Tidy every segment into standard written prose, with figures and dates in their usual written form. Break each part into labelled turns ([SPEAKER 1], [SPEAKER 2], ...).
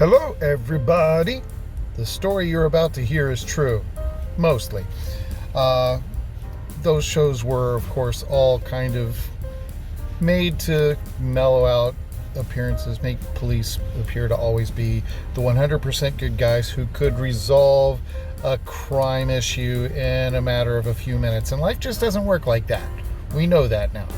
[SPEAKER 1] Hello, everybody. The story you're about to hear is true. Mostly. Those shows were, of course, all kind of made to mellow out appearances, make police appear to always be the 100% good guys who could resolve a crime issue in a matter of a few minutes. And life just doesn't work like that. We know that now.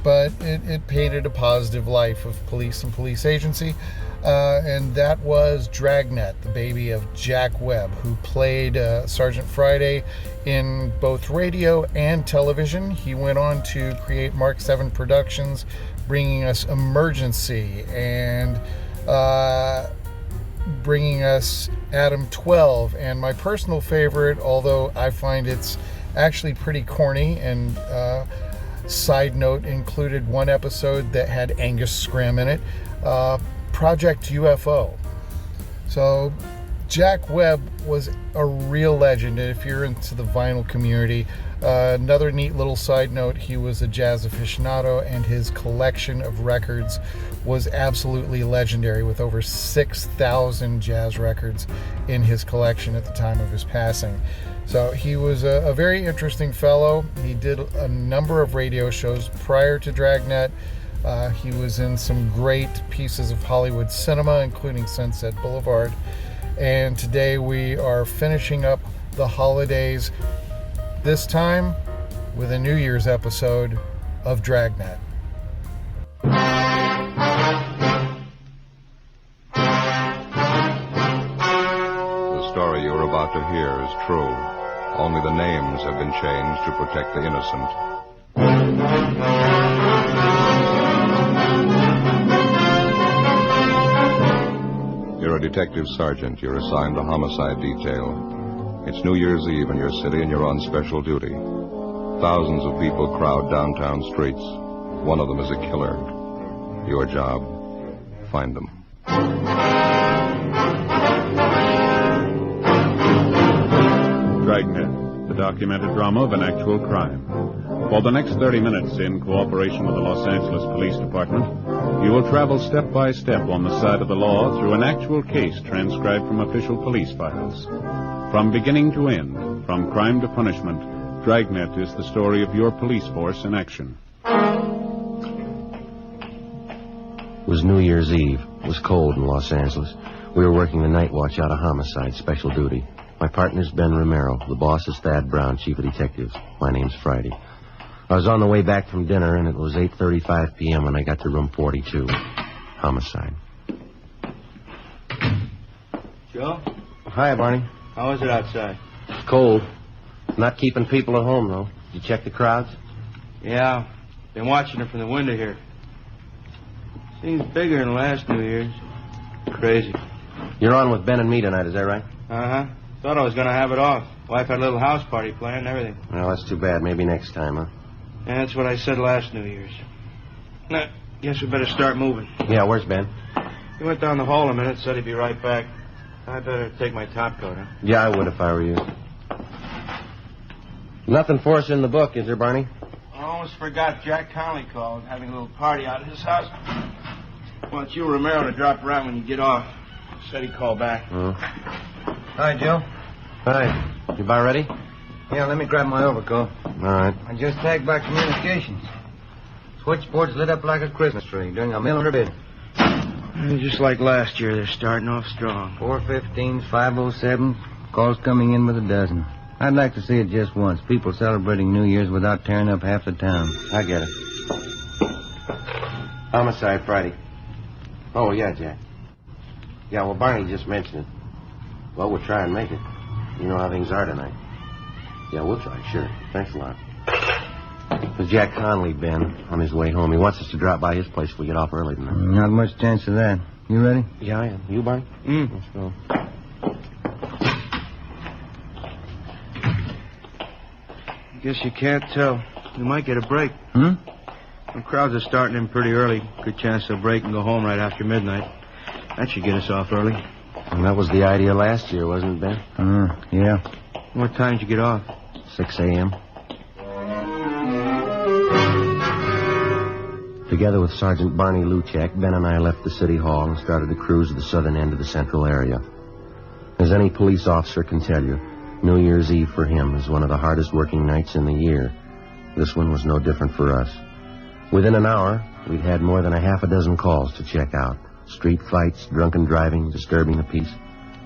[SPEAKER 1] But it painted a positive life of police and police agency. And that was Dragnet, the baby of Jack Webb, who played Sergeant Friday in both radio and television. He went on to create Mark 7 Productions, bringing us Emergency and bringing us Adam 12. And my personal favorite, although I find it's actually pretty corny and side note, included one episode that had Angus Scrim in it, Project UFO. So Jack Webb was a real legend. If you're into the vinyl community, another neat little side note, he was a jazz aficionado and his collection of records was absolutely legendary, with over 6,000 jazz records in his collection at the time of his passing. So he was a very interesting fellow. He did a number of radio shows prior to Dragnet. He was in some great pieces of Hollywood cinema, including Sunset Boulevard. And today we are finishing up the holidays, this time with a New Year's episode of Dragnet.
[SPEAKER 2] The story you're about to hear is true. Only the names have been changed to protect the innocent. You're a detective sergeant. You're assigned to homicide detail. It's New Year's Eve in your city and you're on special duty. Thousands of people crowd downtown streets. One of them is a killer. Your job, find them.
[SPEAKER 3] Dragnet, the documented drama of an actual crime. For the next 30 minutes, in cooperation with the Los Angeles Police Department, you will travel step by step on the side of the law through an actual case transcribed from official police files. From beginning to end, from crime to punishment, Dragnet is the story of your police force in action.
[SPEAKER 4] It was New Year's Eve. It was cold in Los Angeles. We were working the night watch out of homicide, special duty. My partner's Ben Romero. The boss is Thad Brown, chief of detectives. My name's Friday. I was on the way back from dinner, and it was 8:35 p.m. when I got to room 42. Homicide.
[SPEAKER 5] Joe?
[SPEAKER 4] Hi, Barney.
[SPEAKER 5] How is it outside?
[SPEAKER 4] It's cold. Not keeping people at home, though. Did you check the crowds?
[SPEAKER 5] Yeah, been watching it from the window here. Seems bigger than last New Year's. Crazy.
[SPEAKER 4] You're on with Ben and me tonight, is that right?
[SPEAKER 5] Uh-huh. Thought I was going to have it off. Wife had a little house party planned and everything.
[SPEAKER 4] Well, that's too bad. Maybe next time, huh?
[SPEAKER 5] Yeah, that's what I said last New Year's. Now, guess we better start moving.
[SPEAKER 4] Yeah, where's Ben?
[SPEAKER 5] He went down the hall a minute, said he'd be right back. I better take my top coat, huh?
[SPEAKER 4] Yeah, I would if I were you. Nothing for us in the book, is there, Barney?
[SPEAKER 5] I almost forgot Jack Conley called, having a little party out at his house. Wants you, Romero, to drop around when you get off. Said he'd call back.
[SPEAKER 6] Hi, Joe.
[SPEAKER 4] Hi. You about ready?
[SPEAKER 6] Yeah, let me grab my overcoat.
[SPEAKER 4] All right.
[SPEAKER 6] I just tagged back communications. Switchboard's lit up like a Christmas tree during a millimeter bid.
[SPEAKER 5] Just like last year, they're starting off strong.
[SPEAKER 6] 415s, 507. Calls coming in with a dozen. I'd like to see it just once. People celebrating New Year's without tearing up half the town.
[SPEAKER 4] I get it. Homicide Friday. Oh, yeah, Jack. Yeah, well, Barney just mentioned it. Well, we'll try and make it. You know how things are tonight. Yeah, we'll try, sure. Thanks a lot. There's Jack Conley, Ben, on his way home. He wants us to drop by his place if we get off early tonight.
[SPEAKER 6] Not much chance of that. You ready?
[SPEAKER 4] Yeah, I am. You, Barney? Let's go.
[SPEAKER 5] Guess you can't tell. We might get a break.
[SPEAKER 6] Hmm?
[SPEAKER 5] The crowds are starting in pretty early. Good chance they'll break and go home right after midnight. That should get us off early.
[SPEAKER 4] And that was the idea last year, wasn't it, Ben?
[SPEAKER 6] Yeah.
[SPEAKER 5] What time did you get off?
[SPEAKER 4] 6 a.m. Together with Sergeant Barney Luchak, Ben and I left the city hall and started to cruise the southern end of the central area. As any police officer can tell you, New Year's Eve for him is one of the hardest working nights in the year. This one was no different for us. Within an hour, we'd had more than a half a dozen calls to check out. Street fights, drunken driving, disturbing the peace.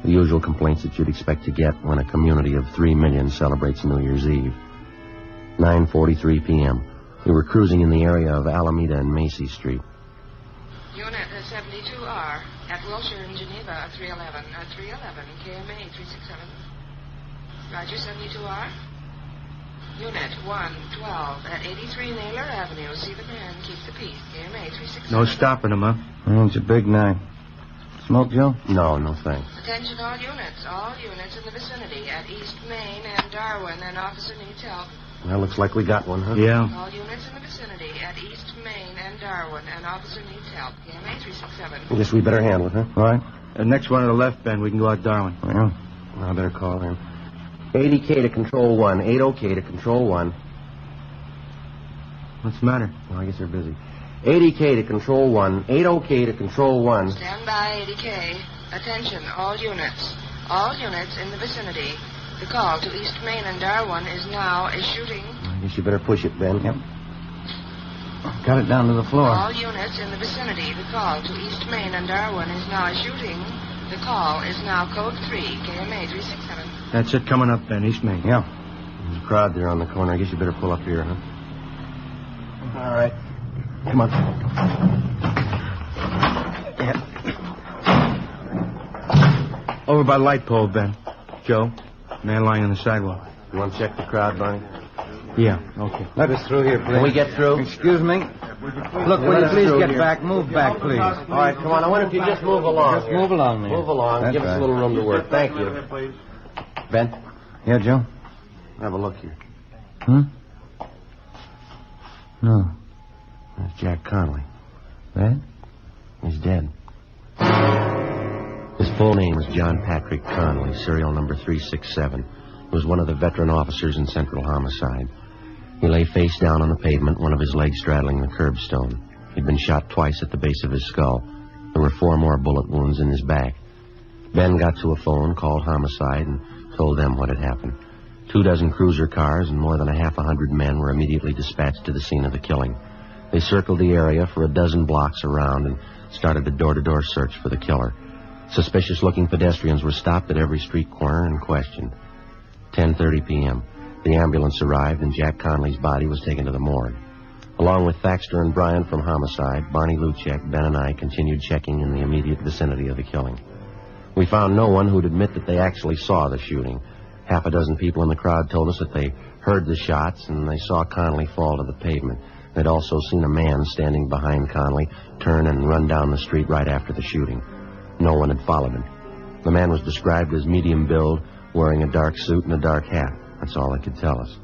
[SPEAKER 4] The usual complaints that you'd expect to get when a community of 3 million celebrates New Year's Eve. 9:43 p.m. We were cruising in the area of Alameda and Macy Street.
[SPEAKER 7] Unit 72R at Wilshire in Geneva, 311, KMA 367. Roger, 72R. Unit 112 at 83 Naylor Avenue. See the man, keep the peace, KMA 367.
[SPEAKER 6] No stopping him, huh? It's a big night. Smoke, Joe?
[SPEAKER 4] No, no thanks.
[SPEAKER 7] Attention all units in the vicinity at East Main and Darwin. An officer needs help.
[SPEAKER 4] Well, looks like we got one, huh?
[SPEAKER 6] Yeah.
[SPEAKER 7] All units in the vicinity at East Main and Darwin. An officer needs help. KMA 367.
[SPEAKER 4] I guess we better handle it, huh?
[SPEAKER 6] All right. Next one to the left, Ben. We can go out Darwin.
[SPEAKER 4] Well, I better call him. 80K to Control 1. 80K to Control 1.
[SPEAKER 6] What's the matter?
[SPEAKER 4] Well, I guess they're busy. 80K to Control 1. 80K to Control 1.
[SPEAKER 7] Stand by, 80K. Attention, all units. All units in the vicinity. The call to East Main and Darwin is now a shooting.
[SPEAKER 4] I guess you better push it, Ben.
[SPEAKER 6] Yep. Got it down to the floor.
[SPEAKER 7] All units in the vicinity. The call to East Main and Darwin is now a shooting. The call is now code 3, KMA 367.
[SPEAKER 6] That's it coming up, Ben. East Main. Yeah.
[SPEAKER 4] There's a crowd there on the corner. I guess you better pull up here, huh? All right. Come on.
[SPEAKER 6] Yeah. Over by the light pole, Ben. Joe, man lying on the sidewalk.
[SPEAKER 4] You want to check the crowd, Barney?
[SPEAKER 6] Yeah, okay.
[SPEAKER 8] Let us through here, please.
[SPEAKER 4] Can we get through?
[SPEAKER 8] Excuse me. Look, will you please get back? Move back, please.
[SPEAKER 4] All right, come on. I wonder if you just move along.
[SPEAKER 8] Just move along, man.
[SPEAKER 4] Move along.
[SPEAKER 8] That's
[SPEAKER 4] Give us
[SPEAKER 8] right.
[SPEAKER 4] a little room to work. Thank you. Ben,
[SPEAKER 8] Yeah, Joe?
[SPEAKER 4] have a look here.
[SPEAKER 8] No.
[SPEAKER 4] That's Jack Conley.
[SPEAKER 8] That?
[SPEAKER 4] He's dead. His full name was John Patrick Conley, serial number 367. He was one of the veteran officers in Central Homicide. He lay face down on the pavement, one of his legs straddling the curbstone. He'd been shot twice at the base of his skull. There were 4 more bullet wounds in his back. Ben got to a phone, called Homicide, and told them what had happened. 24 cruiser cars and more than a half a hundred men were immediately dispatched to the scene of the killing. They circled the area for a dozen blocks around and started a door-to-door search for the killer. Suspicious-looking pedestrians were stopped at every street corner and questioned. 10:30 p.m. The ambulance arrived and Jack Conley's body was taken to the morgue. Along with Thaxter and Bryant from Homicide, Barney Luchak, Ben, and I continued checking in the immediate vicinity of the killing. We found no one who'd admit that they actually saw the shooting. Half a dozen people in the crowd told us that they heard the shots and they saw Conley fall to the pavement. They'd also seen a man standing behind Conley turn and run down the street right after the shooting. No one had followed him. The man was described as medium build, wearing a dark suit and a dark hat. That's all they could tell us.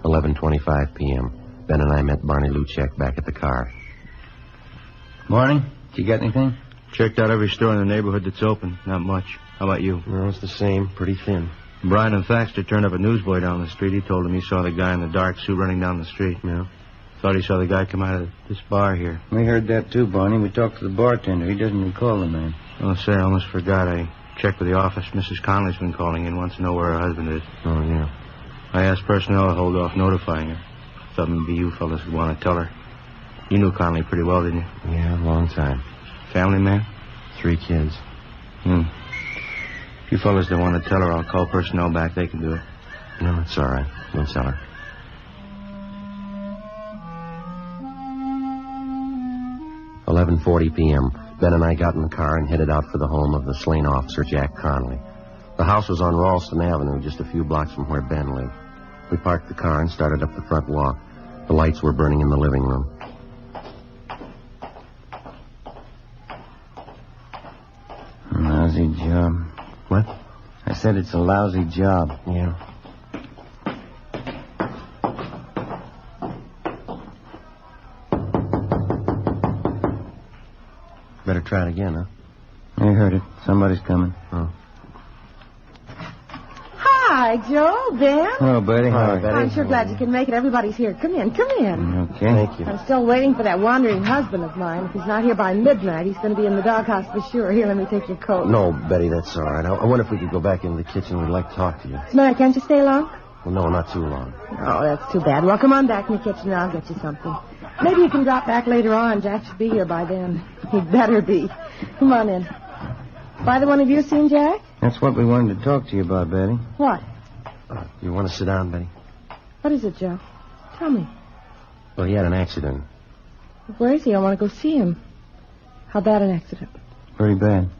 [SPEAKER 4] 11:25 p.m. Ben and I met Barney Luchak back at the car.
[SPEAKER 8] Morning. Did you get anything?
[SPEAKER 6] Checked out every store in the neighborhood that's open. Not much. How about you?
[SPEAKER 4] Well, it's the same. Pretty thin.
[SPEAKER 6] Brian and Thaxter turned up a newsboy down the street. He told him he saw the guy in the dark suit running down the street.
[SPEAKER 4] Yeah.
[SPEAKER 6] Thought he saw the guy come out of this bar here.
[SPEAKER 8] We heard that too, Barney. We talked to the bartender. He doesn't recall the man.
[SPEAKER 6] Oh, say, I almost forgot. I checked with the office. Mrs. Conley's been calling in. Wants to know where her husband is.
[SPEAKER 4] Oh, yeah.
[SPEAKER 6] I asked personnel to hold off notifying her. Thought maybe you fellas would want to tell her. You knew Conley pretty well, didn't you?
[SPEAKER 4] Yeah, long time.
[SPEAKER 6] Family man?
[SPEAKER 4] 3 kids.
[SPEAKER 6] If you fellas don't want to tell her, I'll call personnel back. They can do it.
[SPEAKER 4] No, it's all right. Don't tell her. 11:40 p.m. Ben and I got in the car and headed out for the home of the slain officer, Jack Conley. The house was on Ralston Avenue, just a few blocks from where Ben lived. We parked the car and started up the front walk. The lights were burning in the living room.
[SPEAKER 8] Lousy job.
[SPEAKER 4] What?
[SPEAKER 8] I said it's a lousy job.
[SPEAKER 4] Yeah. Better try it again, huh?
[SPEAKER 8] I heard it. Somebody's coming.
[SPEAKER 4] Oh.
[SPEAKER 9] Hi, Hi, Joe, Ben.
[SPEAKER 8] Hello, Betty.
[SPEAKER 4] Hi, Betty.
[SPEAKER 9] I'm sure glad you can make it. Everybody's here. Come in, come in.
[SPEAKER 8] Okay.
[SPEAKER 4] Thank you.
[SPEAKER 9] I'm still waiting for that wandering husband of mine. If he's not here by midnight, he's going to be in the doghouse for sure. Here, let me take your coat.
[SPEAKER 4] No, Betty, that's all right. I wonder if we could go back into the kitchen. We'd like to talk to you.
[SPEAKER 9] What's the matter? Can't you stay long?
[SPEAKER 4] Well, no, not too long.
[SPEAKER 9] Oh, that's too bad. Well, come on back in the kitchen and I'll get you something. Maybe you can drop back later on. Jack should be here by then. He'd better be. Come on in. Either one of you seen Jack?
[SPEAKER 8] That's what we wanted to talk to you about, Betty.
[SPEAKER 9] What?
[SPEAKER 4] You want to sit down, Betty?
[SPEAKER 9] What is it, Joe? Tell me.
[SPEAKER 4] Well, he had an accident.
[SPEAKER 9] Where is he? I want to go see him. How bad an accident?
[SPEAKER 8] Very bad.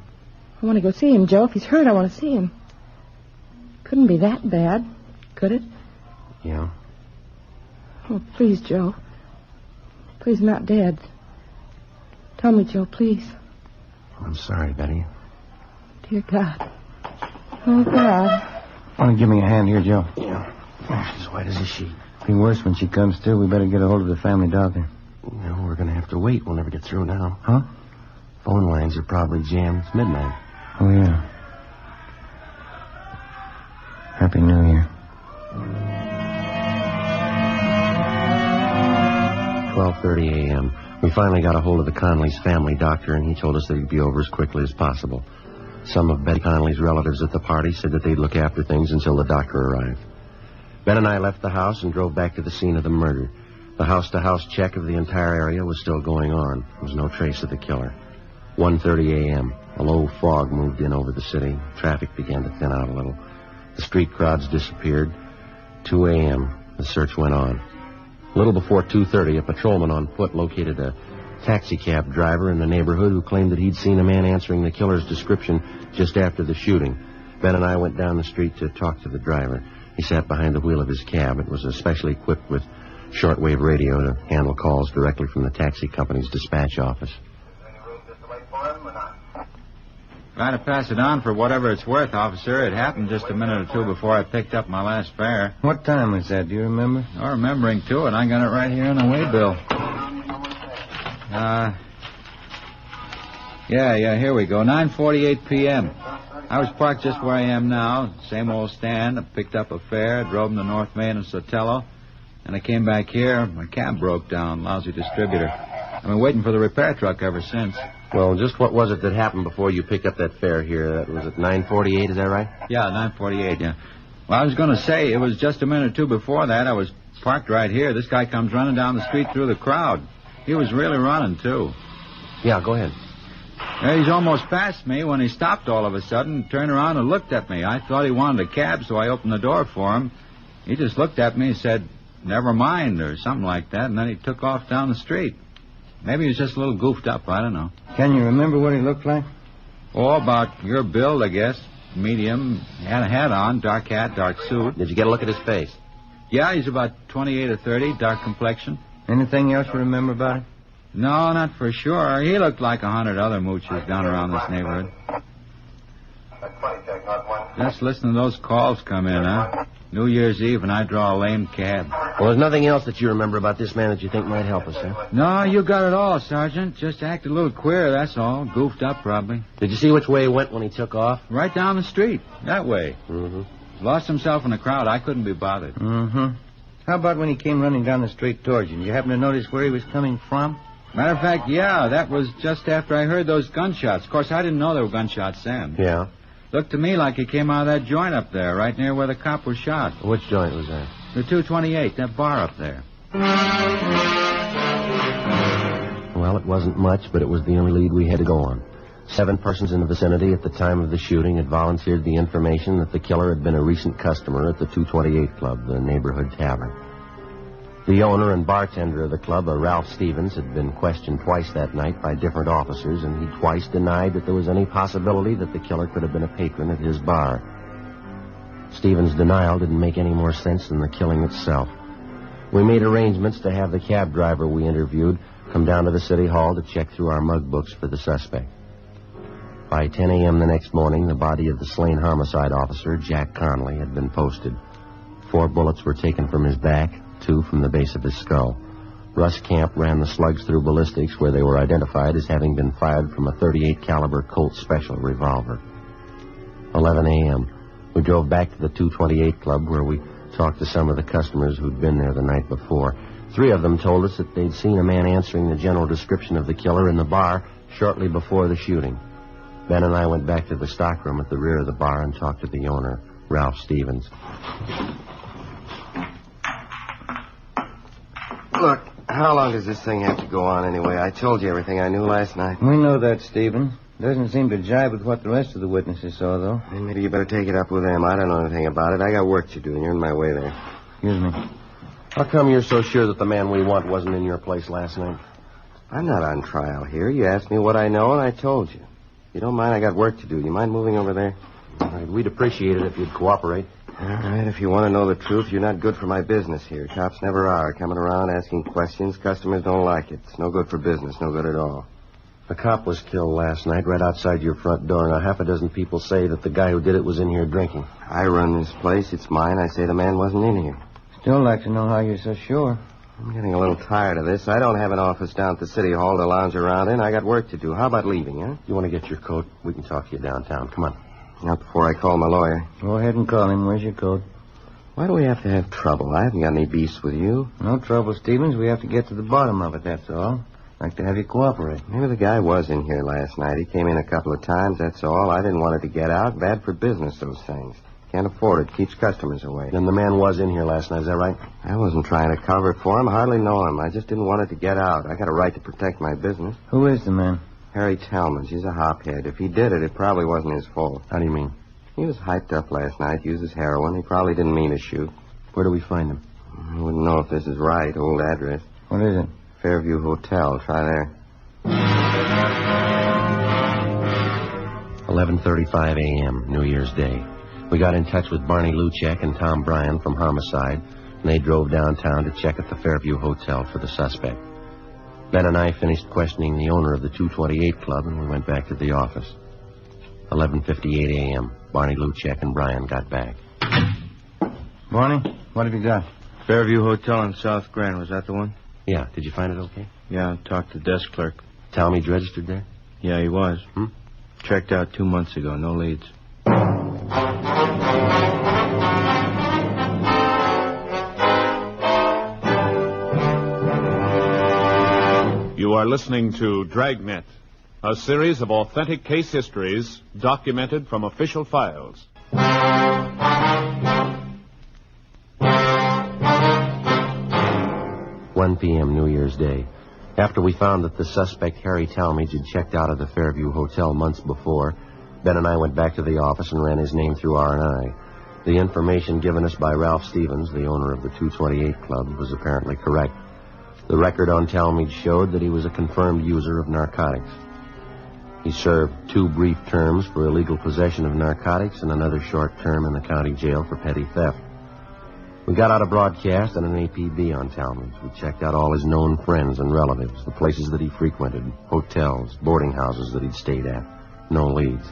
[SPEAKER 9] I want to go see him, Joe. If he's hurt, I want to see him. Couldn't be that bad, could it?
[SPEAKER 4] Yeah.
[SPEAKER 9] Oh, please, Joe. Please, not dead. Tell me, Joe, please.
[SPEAKER 4] I'm sorry, Betty.
[SPEAKER 9] Dear God. Oh, God.
[SPEAKER 8] Want to give me a hand here, Joe?
[SPEAKER 4] Yeah. Oh, she's white as a sheet.
[SPEAKER 8] Be worse when she comes to. We better get a hold of the family doctor.
[SPEAKER 4] No, we're going to have to wait. We'll never get through now.
[SPEAKER 8] Huh?
[SPEAKER 4] Phone lines are probably jammed. It's midnight.
[SPEAKER 8] Oh, yeah. Happy New Year.
[SPEAKER 4] 12:30 a.m. We finally got a hold of the Conley's family doctor, and he told us that he'd be over as quickly as possible. Some of Betty Conley's relatives at the party said that they'd look after things until the doctor arrived. Ben and I left the house and drove back to the scene of the murder. The house-to-house check of the entire area was still going on. There was no trace of the killer. 1:30 a.m. A low fog moved in over the city. Traffic began to thin out a little. The street crowds disappeared. 2 a.m. The search went on. A little before 2:30, a patrolman on foot located a taxicab driver in the neighborhood who claimed that he'd seen a man answering the killer's description just after the shooting. Ben and I went down the street to talk to the driver. He sat behind the wheel of his cab. It was especially equipped with shortwave radio to handle calls directly from the taxi company's dispatch office.
[SPEAKER 10] Try to pass it on for whatever it's worth, officer. It happened just a minute or two before I picked up my last fare.
[SPEAKER 8] What time was that? Do you remember?
[SPEAKER 10] Oh, remembering, too, and I got it right here on the waybill. Yeah, here we go. 9:48 p.m. I was parked just where I am now. Same old stand. I picked up a fare, drove them to North Main and Sotelo, and I came back here. My cab broke down. Lousy distributor. I've been waiting for the repair truck ever since.
[SPEAKER 4] Well, just what was it that happened before you picked up that fare here? That was at 9:48, is that right?
[SPEAKER 10] Yeah, 9:48, yeah. Well, I was going to say, it was just a minute or two before that. I was parked right here. This guy comes running down the street through the crowd. He was really running, too.
[SPEAKER 4] Yeah, go ahead.
[SPEAKER 10] He's almost past me when he stopped all of a sudden, turned around and looked at me. I thought he wanted a cab, so I opened the door for him. He just looked at me and said, "Never mind," or something like that, and then he took off down the street. Maybe he was just a little goofed up, I don't know.
[SPEAKER 8] Can you remember what he looked like?
[SPEAKER 10] Oh, about your build, I guess. Medium. He had a hat on, dark hat, dark suit.
[SPEAKER 4] Did you get a look at his face?
[SPEAKER 10] Yeah, he's about 28 or 30, dark complexion.
[SPEAKER 8] Anything else you remember about it?
[SPEAKER 10] No, not for sure. He looked like 100 other mooches down around this neighborhood. Just listen to those calls come in, huh? New Year's Eve and I draw a lame cab.
[SPEAKER 4] Well, there's nothing else that you remember about this man that you think might help us, huh?
[SPEAKER 10] No, you got it all, Sergeant. Just acted a little queer, that's all. Goofed up, probably.
[SPEAKER 4] Did you see which way he went when he took off?
[SPEAKER 10] Right down the street. That way.
[SPEAKER 4] Mm-hmm.
[SPEAKER 10] Lost himself in the crowd. I couldn't be bothered.
[SPEAKER 8] Mm-hmm. How about when he came running down the street towards you? Did you happen to notice where he was coming from?
[SPEAKER 10] Matter of fact, yeah, that was just after I heard those gunshots. Of course, I didn't know there were gunshots then.
[SPEAKER 4] Yeah.
[SPEAKER 10] Looked to me like he came out of that joint up there, right near where the cop was shot.
[SPEAKER 4] Which joint was that?
[SPEAKER 10] The 228, that bar up there.
[SPEAKER 4] Well, it wasn't much, but it was the only lead we had to go on. 7 persons in the vicinity at the time of the shooting had volunteered the information that the killer had been a recent customer at the 228 Club, the neighborhood tavern. The owner and bartender of the club, a Ralph Stevens, had been questioned twice that night by different officers, and he twice denied that there was any possibility that the killer could have been a patron at his bar. Stevens' denial didn't make any more sense than the killing itself. We made arrangements to have the cab driver we interviewed come down to the city hall to check through our mug books for the suspect. By 10 a.m. the next morning, the body of the slain homicide officer, Jack Conley, had been posted. 4 bullets were taken from his back, 2 from the base of his skull. Russ Camp ran the slugs through ballistics, where they were identified as having been fired from a .38 caliber Colt Special revolver. 11 a.m. We drove back to the 228 Club, where we talked to some of the customers who'd been there the night before. 3 of them told us that they'd seen a man answering the general description of the killer in the bar shortly before the shooting. Ben and I went back to the stockroom at the rear of the bar and talked to the owner, Ralph Stevens.
[SPEAKER 8] Look, how long does this thing have to go on anyway? I told you everything I knew last night.
[SPEAKER 6] We know that, Stephen. Doesn't seem to jibe with what the rest of the witnesses saw, though.
[SPEAKER 8] Then maybe you better take it up with them. I don't know anything about it. I got work to do, and you're in my way there.
[SPEAKER 6] Excuse me.
[SPEAKER 4] How come you're so sure that the man we want wasn't in your place last night?
[SPEAKER 8] I'm not on trial here. You asked me what I know, and I told you. If you don't mind, I got work to do. You mind moving over there?
[SPEAKER 4] All right, we'd appreciate it if you'd cooperate.
[SPEAKER 8] All right, if you want to know the truth, you're not good for my business here. Cops never are. Coming around asking questions, customers don't like it. It's no good for business, no good at all.
[SPEAKER 4] A cop was killed last night right outside your front door. Now, half a dozen people say that the guy who did it was in here drinking.
[SPEAKER 8] I run this place. It's mine. I say the man wasn't in here.
[SPEAKER 6] Still like to know how you're so sure.
[SPEAKER 8] I'm getting a little tired of this. I don't have an office down at the City Hall to lounge around in. I got work to do. How about leaving, huh?
[SPEAKER 4] You want to get your coat? We can talk to you downtown. Come on.
[SPEAKER 8] Not before I call my lawyer.
[SPEAKER 6] Go ahead and call him. Where's your coat?
[SPEAKER 8] Why do we have to have trouble? I haven't got any beefs with you.
[SPEAKER 6] No trouble, Stevens. We have to get to the bottom of it, that's all. Like to have you cooperate.
[SPEAKER 8] Maybe the guy was in here last night. He came in a couple of times, that's all. I didn't want it to get out. Bad for business, those things. Can't afford it. Keeps customers away.
[SPEAKER 4] Then the man was in here last night, is that right?
[SPEAKER 8] I wasn't trying to cover it for him. I hardly know him. I just didn't want it to get out. I got a right to protect my business.
[SPEAKER 6] Who is the man?
[SPEAKER 8] Harry Talmadge. He's a hophead. If he did it, it probably wasn't his fault.
[SPEAKER 4] How do you mean?
[SPEAKER 8] He was hyped up last night, uses heroin. He probably didn't mean to shoot.
[SPEAKER 4] Where do we find him?
[SPEAKER 8] I wouldn't know if this is right. Old address.
[SPEAKER 6] What is it?
[SPEAKER 8] Fairview Hotel. Try there.
[SPEAKER 4] 11:35 a.m., New Year's Day. We got in touch with Barney Luchek and Tom Bryan from Homicide, and they drove downtown to check at the Fairview Hotel for the suspect. Ben and I finished questioning the owner of the 228 Club, and we went back to the office. 11:58 a.m., Barney Luchek and Bryan got back.
[SPEAKER 6] Barney, what have you got?
[SPEAKER 5] Fairview Hotel in South Grand. Was that the one?
[SPEAKER 4] Yeah, did you find it okay?
[SPEAKER 5] Yeah, I talked to the desk clerk.
[SPEAKER 4] Talmadge registered there?
[SPEAKER 5] Yeah, he was.
[SPEAKER 4] Hmm?
[SPEAKER 5] Checked out 2 months ago. No leads.
[SPEAKER 3] You are listening to Dragnet, a series of authentic case histories documented from official files.
[SPEAKER 4] 1 p.m. New Year's Day. After we found that the suspect, Harry Talmadge, had checked out of the Fairview Hotel months before, Ben and I went back to the office and ran his name through R&I. The information given us by Ralph Stevens, the owner of the 228 Club, was apparently correct. The record on Talmadge showed that he was a confirmed user of narcotics. He served 2 brief terms for illegal possession of narcotics and another short term in the county jail for petty theft. We got out a broadcast and an APB on Talmadge. We checked out all his known friends and relatives, the places that he frequented, hotels, boarding houses that he'd stayed at. No leads.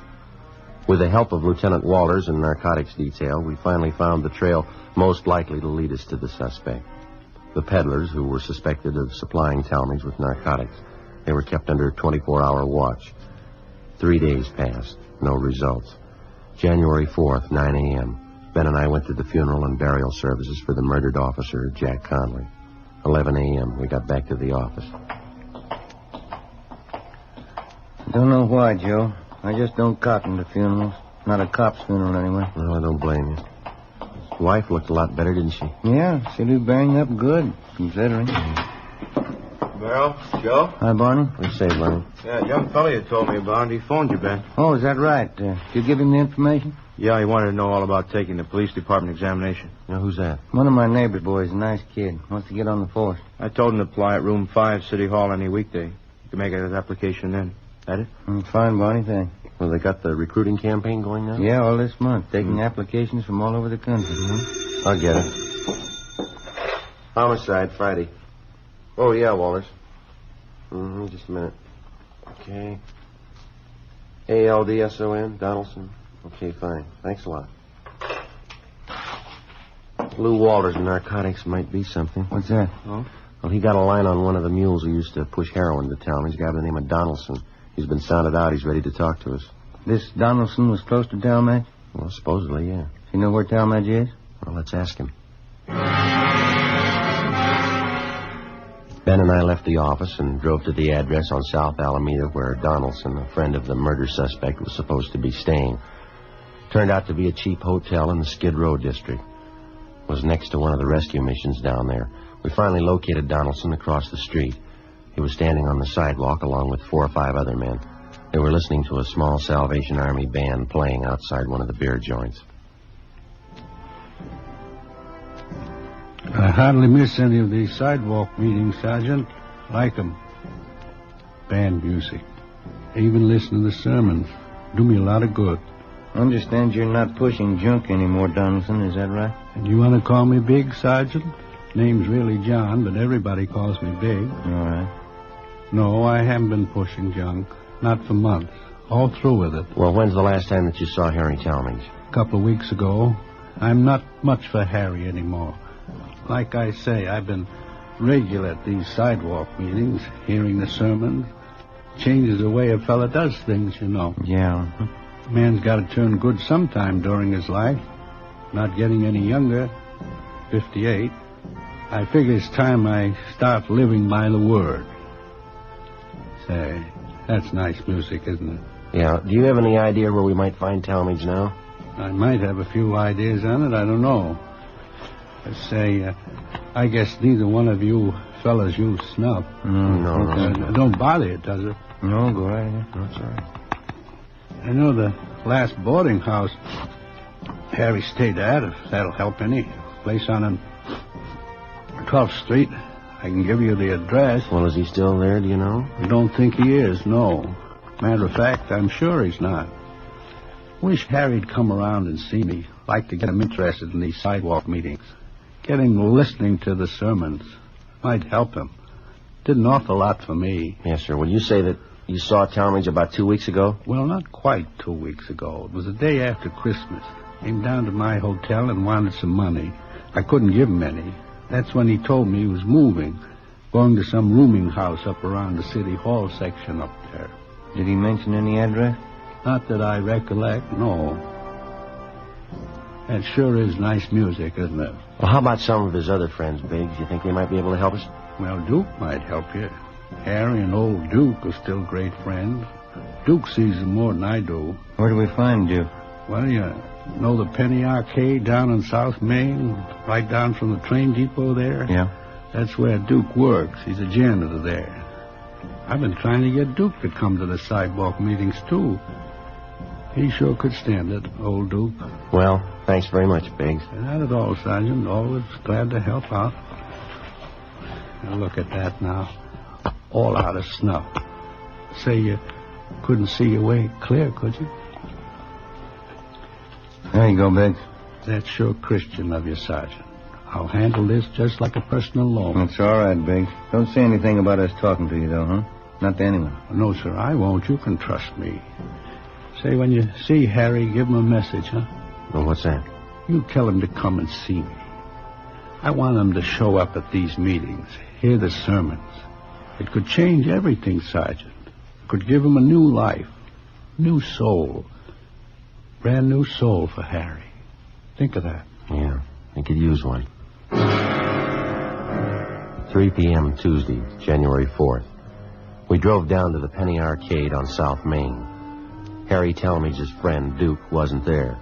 [SPEAKER 4] With the help of Lieutenant Walters and narcotics detail, we finally found the trail most likely to lead us to the suspect. The peddlers who were suspected of supplying Talmadge with narcotics. They were kept under 24-hour watch. 3 days passed. No results. January 4th, 9 a.m. Ben and I went to the funeral and burial services for the murdered officer, Jack Conley. 11 a.m. We got back to the office.
[SPEAKER 6] Don't know why, Joe. I just don't cotton to funerals. Not a cop's funeral, anyway.
[SPEAKER 4] Well, I don't blame you. His wife looked a lot better, didn't she?
[SPEAKER 6] Yeah, she'll be bearing up good, considering.
[SPEAKER 5] Well, Joe?
[SPEAKER 6] Hi, Barney.
[SPEAKER 4] What do you say, Barney?
[SPEAKER 5] Yeah, young fella you told me about. He phoned you, Ben.
[SPEAKER 6] Oh, is that right? Did you give him the information?
[SPEAKER 5] Yeah, he wanted to know all about taking the police department examination.
[SPEAKER 4] Now, who's that?
[SPEAKER 6] One of my neighbor's boys, a nice kid. Wants to get on the force.
[SPEAKER 5] I told him to apply at room 5, City Hall, any weekday. You can make his application then. That it?
[SPEAKER 6] Fine, Barney, thanks.
[SPEAKER 4] Well, they got the recruiting campaign going now?
[SPEAKER 6] Yeah, all this month. Taking applications from all over the country.
[SPEAKER 4] Mm-hmm. I'll get it. Homicide, Friday. Oh, yeah, Walters. Just a minute. Okay. ALDSON, Donaldson. Okay, fine. Thanks a lot. Lou Walters and narcotics might be something.
[SPEAKER 6] What's that?
[SPEAKER 4] Oh? Well, he got a line on one of the mules who used to push heroin to town. He's a guy by the name of Donaldson. He's been sounded out. He's ready to talk to us.
[SPEAKER 6] This Donaldson was close to Talmadge?
[SPEAKER 4] Well, supposedly, yeah.
[SPEAKER 6] You know where Talmadge is?
[SPEAKER 4] Well, let's ask him. Ben and I left the office and drove to the address on South Alameda where Donaldson, a friend of the murder suspect, was supposed to be staying. Turned out to be a cheap hotel in the Skid Row district. It was next to one of the rescue missions down there. We finally located Donaldson across the street. He was standing on the sidewalk along with 4 or 5 other men. They were listening to a small Salvation Army band playing outside one of the beer joints.
[SPEAKER 11] I hardly miss any of these sidewalk meetings, Sergeant. Like 'em. Band music. Even listen to the sermons. Do me a lot of good.
[SPEAKER 6] I understand you're not pushing junk anymore, Donaldson. Is that right?
[SPEAKER 11] And you want to call me Big, Sergeant? Name's really John, but everybody calls me Big.
[SPEAKER 6] All right.
[SPEAKER 11] No, I haven't been pushing junk. Not for months. All through with it.
[SPEAKER 4] Well, when's the last time that you saw Harry Talmadge?
[SPEAKER 11] A couple of weeks ago. I'm not much for Harry anymore. Like I say, I've been regular at these sidewalk meetings, hearing the sermons. Changes the way a fella does things, you know.
[SPEAKER 6] Yeah.
[SPEAKER 11] Man's got to turn good sometime during his life. Not getting any younger. 58. I figure it's time I start living by the word. Say, that's nice music, isn't it?
[SPEAKER 4] Yeah. Do you have any idea where we might find Talmadge now?
[SPEAKER 11] I might have a few ideas on it. I don't know. Say, I guess neither one of you fellas use snuff.
[SPEAKER 4] No.
[SPEAKER 11] Don't bother you, does it?
[SPEAKER 6] No, go right ahead.
[SPEAKER 4] That's all right.
[SPEAKER 11] I know the last boarding house Harry stayed at, if that'll help any. Place on 12th Street. I can give you the address.
[SPEAKER 4] Well, is he still there, do you know?
[SPEAKER 11] I don't think he is, no. Matter of fact, I'm sure he's not. Wish Harry'd come around and see me. Like to get him interested in these sidewalk meetings. Get him listening to the sermons. Might help him. Did an awful lot for me.
[SPEAKER 4] Yes, sir. Will you say that you saw Talmadge about 2 weeks ago?
[SPEAKER 11] Well, not quite 2 weeks ago. It was the day after Christmas. Came down to my hotel and wanted some money. I couldn't give him any. That's when he told me he was moving. Going to some rooming house up around the City Hall section up there.
[SPEAKER 6] Did he mention any address?
[SPEAKER 11] Not that I recollect, no. That sure is nice music, isn't it?
[SPEAKER 4] Well, how about some of his other friends, Biggs? You think they might be able to help us?
[SPEAKER 11] Well, Duke might help you. Harry and old Duke are still great friends. Duke sees them more than I do.
[SPEAKER 6] Where do we find Duke?
[SPEAKER 11] Well, you know the Penny Arcade down on South Main? Right down from the train depot there?
[SPEAKER 6] Yeah.
[SPEAKER 11] That's where Duke works. He's a janitor there. I've been trying to get Duke to come to the sidewalk meetings, too. He sure could stand it, old Duke.
[SPEAKER 4] Well, thanks very much, Biggs.
[SPEAKER 11] Not at all, Sergeant. Always glad to help out. Now look at that now. All out of snuff. Say you couldn't see your way clear, could you?
[SPEAKER 6] There you go, Biggs.
[SPEAKER 11] That's sure Christian of you, Sergeant. I'll handle this just like a personal loan.
[SPEAKER 6] That's all right, Biggs. Don't say anything about us talking to you, though, huh? Not to anyone.
[SPEAKER 11] No, sir, I won't. You can trust me. Say, when you see Harry, give him a message, huh?
[SPEAKER 4] Well, what's that?
[SPEAKER 11] You tell him to come and see me. I want him to show up at these meetings, hear the sermons. It could change everything, Sergeant. It could give him a new life, new soul. Brand new soul for Harry. Think of that.
[SPEAKER 4] Yeah, he could use one. 3 p.m. Tuesday, January 4th. We drove down to the Penny Arcade on South Main. Harry Talmadge's friend, Duke, wasn't there.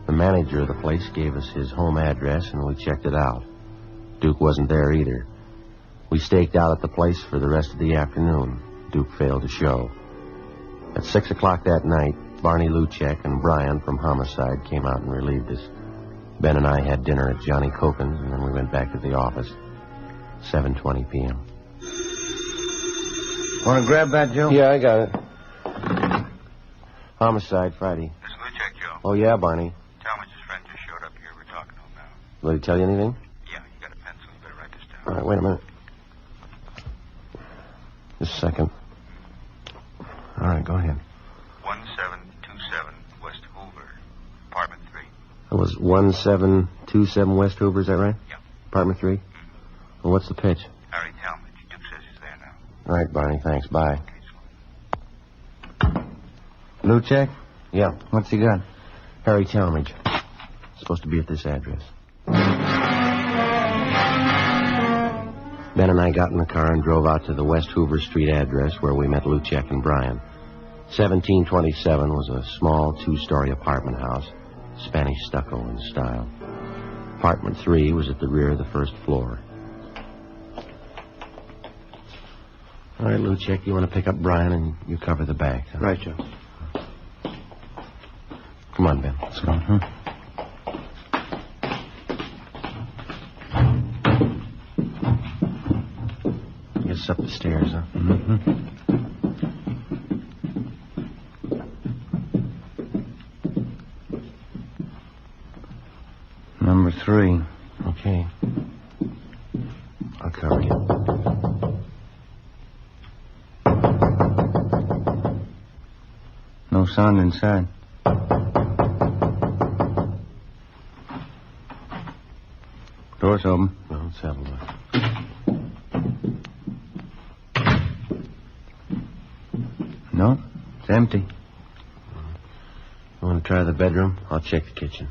[SPEAKER 4] The manager of the place gave us his home address, and we checked it out. Duke wasn't there either. We staked out at the place for the rest of the afternoon. Duke failed to show. At 6 o'clock that night, Barney Luchek and Brian from Homicide came out and relieved us. Ben and I had dinner at Johnny Cokin's, and then we went back to the office. 7:20 p.m.
[SPEAKER 6] Want to grab that, Joe?
[SPEAKER 4] Yeah, I got it. Homicide, Friday.
[SPEAKER 12] This is Luchek, Joe.
[SPEAKER 4] Oh, yeah, Barney.
[SPEAKER 12] Talmadge's friend just showed up here. We're talking to him now.
[SPEAKER 4] Will he tell you anything?
[SPEAKER 12] Yeah, you got a pencil. You better write this down.
[SPEAKER 4] All right, wait a minute. Just a second. All right, go ahead.
[SPEAKER 12] 1727 West Hoover, apartment 3.
[SPEAKER 4] It was 1727 West Hoover, is that right?
[SPEAKER 12] Yeah.
[SPEAKER 4] Apartment 3? Well, what's the pitch?
[SPEAKER 12] Harry Talmadge. Duke says he's there now.
[SPEAKER 4] All right, Barney, thanks. Bye.
[SPEAKER 6] Luchek?
[SPEAKER 4] Yeah.
[SPEAKER 6] What's he got?
[SPEAKER 4] Harry Talmadge. It's supposed to be at this address. Ben and I got in the car and drove out to the West Hoover Street address where we met Luchek and Brian. 1727 was a small two-story apartment house, Spanish stucco in style. Apartment 3 was at the rear of the first floor. All right, Luchek, you want to pick up Brian and you cover the back. Huh?
[SPEAKER 6] Right, Joe.
[SPEAKER 4] Come on, Ben.
[SPEAKER 6] Let's go, huh?
[SPEAKER 4] Get us up the stairs, huh?
[SPEAKER 6] Mm-hmm. Number 3.
[SPEAKER 4] Okay. I'll cover you.
[SPEAKER 6] No sound inside. Door's open.
[SPEAKER 4] No, it's settled.
[SPEAKER 6] No, it's empty.
[SPEAKER 4] You want to try the bedroom? I'll check the kitchen.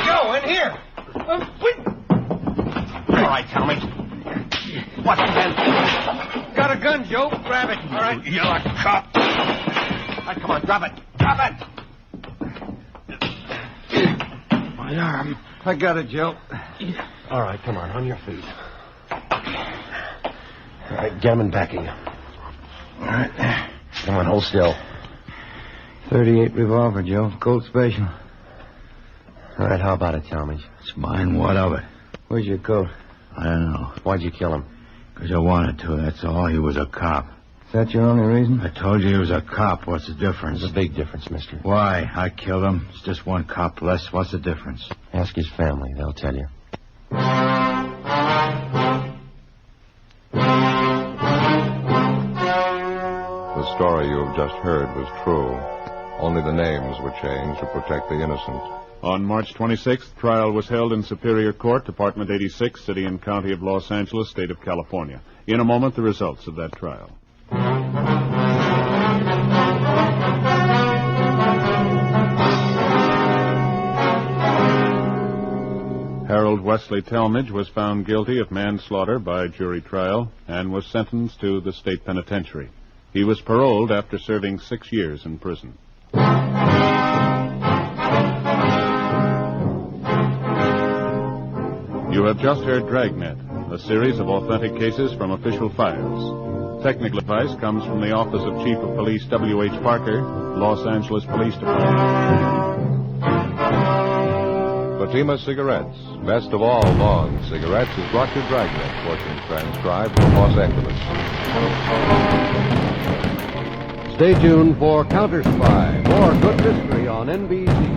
[SPEAKER 5] Joe, in here.
[SPEAKER 4] All right, tell me. What's that?
[SPEAKER 5] Got a gun, Joe. Grab it. All right. You're a cop.
[SPEAKER 4] All right, come on, drop it.
[SPEAKER 5] Drop it. My arm. I got it, Joe.
[SPEAKER 4] All right, come on your feet. All right, get him and backing you.
[SPEAKER 6] All right.
[SPEAKER 4] Come on, hold still.
[SPEAKER 6] 38 revolver, Joe. Colt Special.
[SPEAKER 4] All right, how about it, Talmadge?
[SPEAKER 10] It's mine. What of it?
[SPEAKER 6] Where's your coat?
[SPEAKER 10] I don't know.
[SPEAKER 4] Why'd you kill him?
[SPEAKER 10] Because I wanted to, that's all. He was a cop.
[SPEAKER 6] Is that your only reason?
[SPEAKER 10] I told you he was a cop. What's the difference?
[SPEAKER 4] There's a big difference, mister.
[SPEAKER 10] Why? I killed him. It's just one cop less. What's the difference?
[SPEAKER 4] Ask his family. They'll tell you.
[SPEAKER 2] The story you have just heard was true. Only the names were changed to protect the innocent.
[SPEAKER 3] On March 26th, trial was held in Superior Court, Department 86, City and County of Los Angeles, State of California. In a moment, the results of that trial. Harold Wesley Talmadge was found guilty of manslaughter by jury trial and was sentenced to the state penitentiary. He was paroled after serving 6 years in prison. You have just heard Dragnet, a series of authentic cases from official files. Technical advice comes from the Office of Chief of Police W.H. Parker, Los Angeles Police Department.
[SPEAKER 2] Fatima Cigarettes, best of all long cigarettes, is brought to Dragnet, portions transcribed from Los Angeles.
[SPEAKER 13] Stay tuned for Counter Spy, more good mystery on NBC.